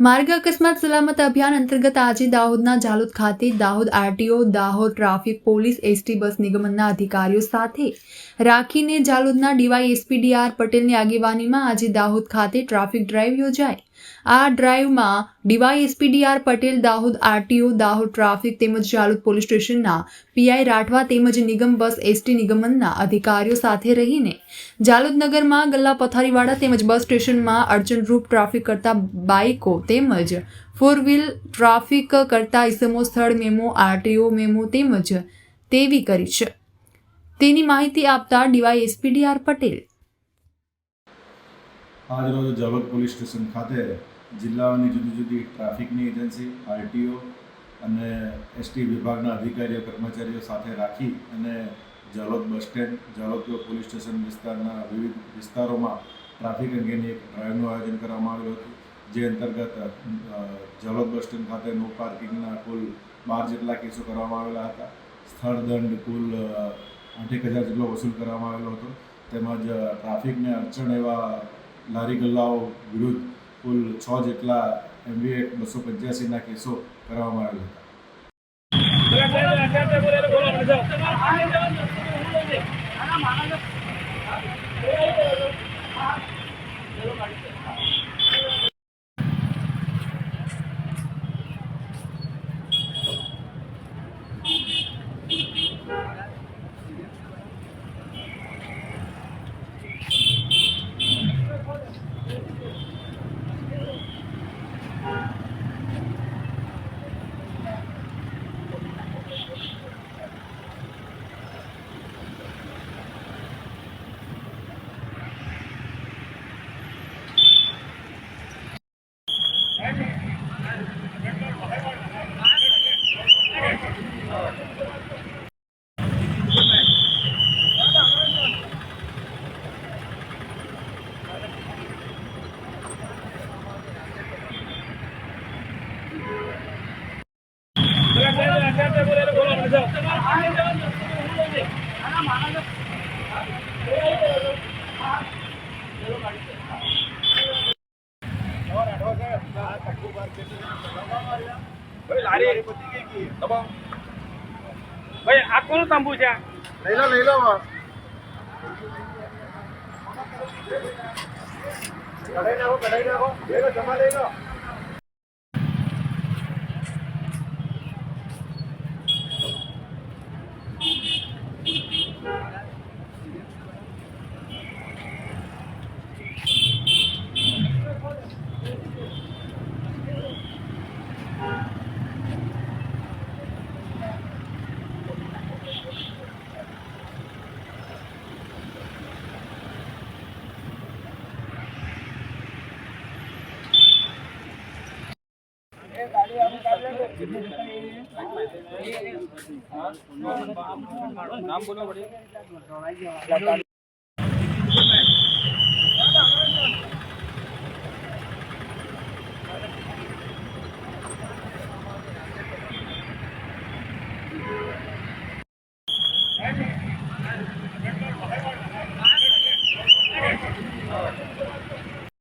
માર્ગ અકસ્માત સલામત અભિયાન અંતર્ગત આજે દાહોદના ઝાલોદ ખાતે Dahod RTO, Dahod traffic police, ST bus નિગમના અધિકારીઓ સાથે રાખીને ઝાલોદના ડીવાયએસપી ડી.આર. પટેલની આગેવાનીમાં આજે દાહોદ ખાતે ટ્રાફિક ડ્રાઈવ યોજાઈ। આ ડ્રાઈવમાં DYSP D R. Patel, Dahod RTO, Dahod traffic તેમજ ઝાલોદ પોલીસ સ્ટેશનના પીઆઈ રાઠવા તેમજ નિગમ બસ એસટી નિગમના અધિકારીઓ સાથે રહીને ઝાલોદ નગરમાં ગલ્લા પથારીવાળા તેમજ બસ સ્ટેશનમાં અડચણરૂપ ટ્રાફિક કરતા બાઇકો તેમજ ફોર વ્હીલ ટ્રાફિક કરતા ઇસમો સ્થળ મેમો, આરટીઓ મેમો તેમજ તેવી કરી છે તેની માહિતી આપતા ડીવાયએસપી ડી.આર. પટેલ आज रोज ઝાલોદ પોલીસ સ્ટેશન ખાતે જિલ્લાની જુદી જુદી ટ્રાફિકની એજન્સી, આરટીઓ અને એસટી વિભાગના અધિકારીઓ કર્મચારીઓ સાથે રાખી અને Jhalod bus stand, Jhalod police station વિસ્તારના વિવિધ વિસ્તારોમાં ટ્રાફિક અંગેની એક ડ્રાઈવનું આયોજન કરવામાં આવેલું હતું। જે અંતર્ગત ઝાલોદ બસ સ્ટેન્ડ ખાતે નો પાર્કિંગના કુલ 12 જેટલા કેસો કરવામાં આવેલા હતા। સ્થળ દંડ કુલ 8,000 જેટલો વસૂલ કરવામાં આવેલો હતો। તેમજ ટ્રાફિકને અડચણ એવા લારી ગલ્લાઓ વિરુદ્ધ કુલ 6 જેટલા MV એક્ટ 285ના કેસો કરવામાં આવેલા હતા। भाई आ कौन तंबू है? ले लो कढ़ाई ना हो ले लो जमा ले लो। नाम बोलो बड़े